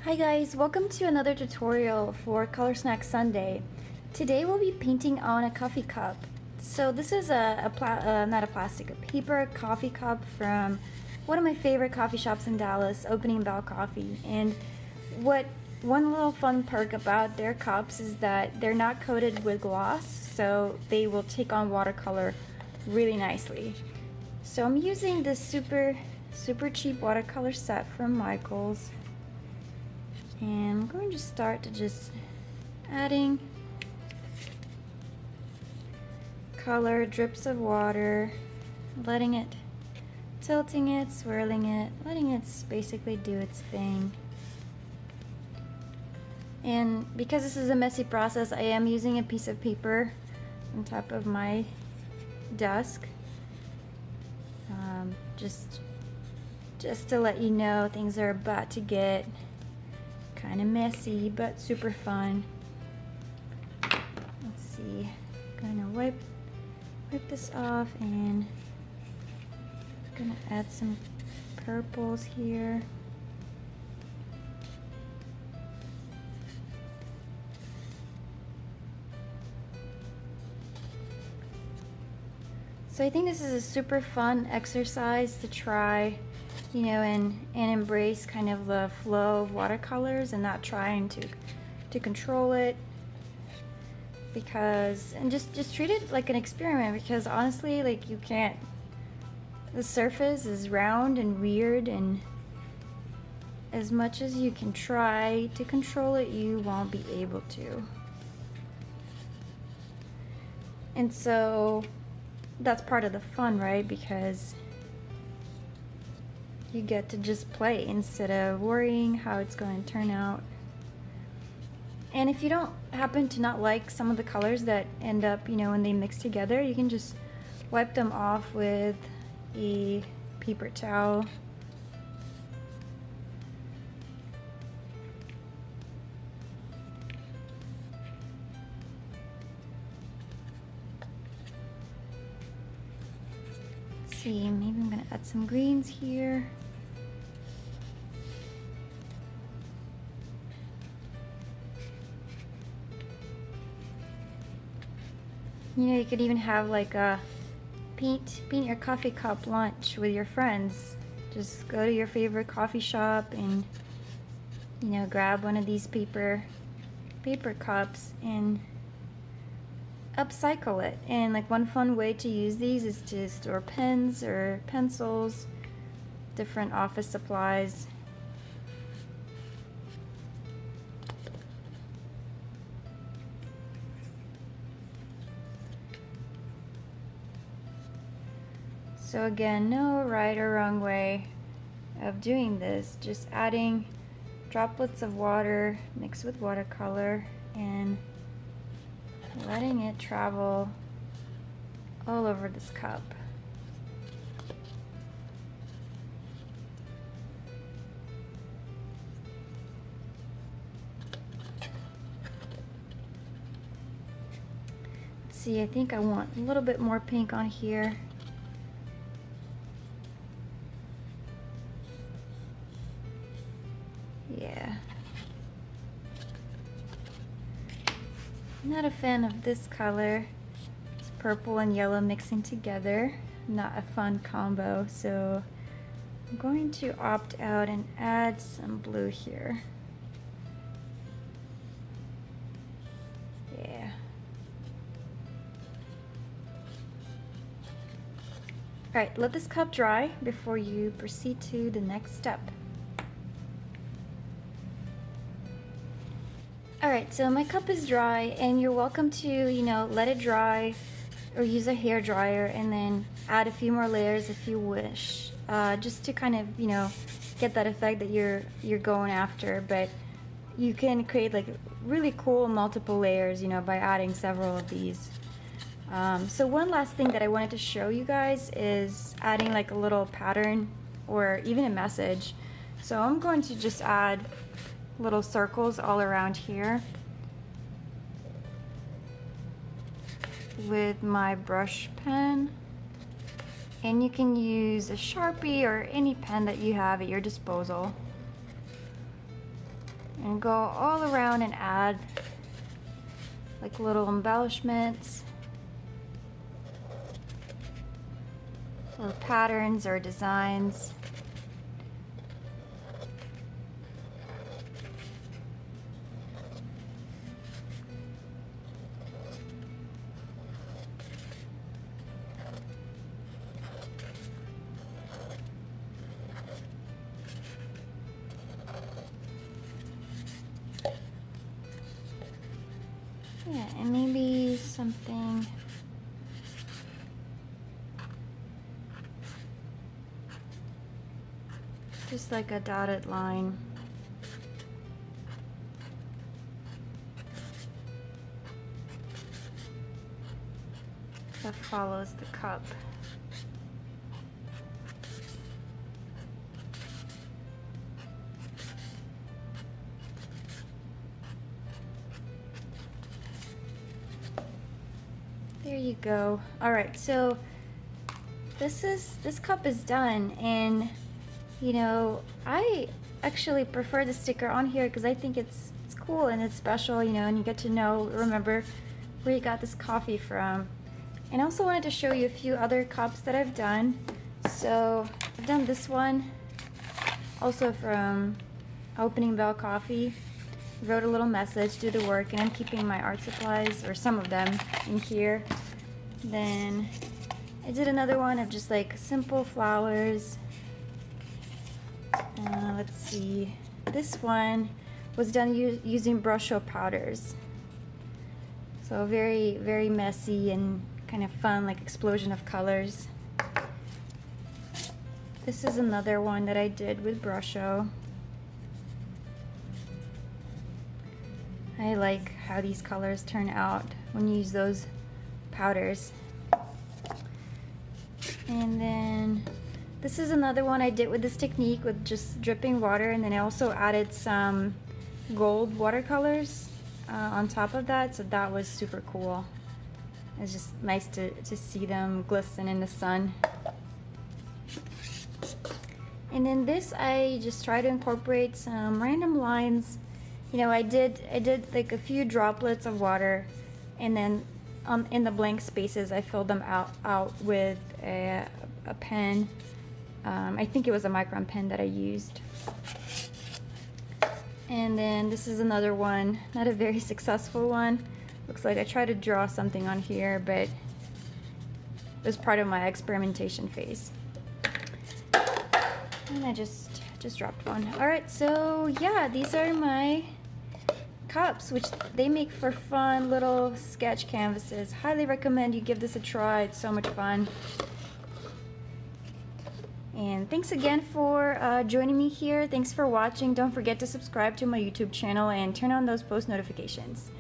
Hi guys, welcome to another tutorial for Color Snack Sunday. Today we'll be painting on a coffee cup. So this is not a plastic, a paper coffee cup from one of my favorite coffee shops in Dallas, Opening Bell Coffee. And one little fun perk about their cups is that they're not coated with gloss, so they will take on watercolor really nicely. So I'm using this super cheap watercolor set from Michaels. And I'm going to start to just adding color, drips of water, tilting it, swirling it, letting it basically do its thing. And because this is a messy process, I am using a piece of paper on top of my desk. Just to let you know things are about to get kind of messy, but super fun. Let's see, I'm gonna wipe this off and gonna add some purples here. So I think this is a super fun exercise to try, you know, and embrace kind of the flow of watercolors and not trying to control it, and just treat it like an experiment, because honestly, like, you can't, the surface is round and weird, and as much as you can try to control it, you won't be able to. And so that's part of the fun, right? Because you get to just play instead of worrying how it's going to turn out. And if you don't happen to not like some of the colors that end up, you know, when they mix together, you can just wipe them off with a paper towel. Let's see, maybe I'm gonna add some greens here. You know, you could even have like a paint your coffee cup lunch with your friends. Just go to your favorite coffee shop and, you know, grab one of these paper cups and upcycle it. And like, one fun way to use these is to store pens or pencils, different office supplies. So again, no right or wrong way of doing this, just adding droplets of water mixed with watercolor and letting it travel all over this cup. Let's see, I think I want a little bit more pink on here. Yeah. Not a fan of this color. It's purple and yellow mixing together. Not a fun combo, so I'm going to opt out and add some blue here. Yeah. Alright, let this cup dry before you proceed to the next step. Alright, so my cup is dry, and you're welcome to, you know, let it dry or use a hair dryer and then add a few more layers if you wish, just to kind of, you know, get that effect that you're going after. But you can create like really cool multiple layers, you know, by adding several of these. So one last thing that I wanted to show you guys is adding like a little pattern or even a message. So I'm going to just add little circles all around here with my brush pen, and you can use a Sharpie or any pen that you have at your disposal. and go all around and add like little embellishments or patterns or designs. Yeah, and maybe something just like a dotted line. That follows the cup. There you go. All right, so this cup is done, and you know, I actually prefer the sticker on here because I think it's cool and it's special, you know, and you get to remember where you got this coffee from. And I also wanted to show you a few other cups that I've done. So I've done this one also from Opening Bell Coffee. Wrote a little message, do the work, and I'm keeping my art supplies, or some of them, in here. Then I did another one of just like simple flowers. Let's see, this one was done using brush show powders. So very, very messy and kind of fun, like explosion of colors. This is another one that I did with brush show. I like how these colors turn out when you use those powders. And then this is another one I did with this technique with just dripping water, and then I also added some gold watercolors on top of that, so that was super cool. It's just nice to see them glisten in the sun. And then this, I just try to incorporate some random lines. You know, I did like a few droplets of water, and then in the blank spaces I filled them out with a pen. I think it was a micron pen that I used. And then this is another one, not a very successful one. Looks like I tried to draw something on here, but it was part of my experimentation phase. And I just dropped one. All right, so yeah, these are my cups, which they make for fun little sketch canvases. Highly recommend you give this a try. It's so much fun. And thanks again for joining me here. Thanks for watching. Don't forget to subscribe to my YouTube channel and turn on those post notifications.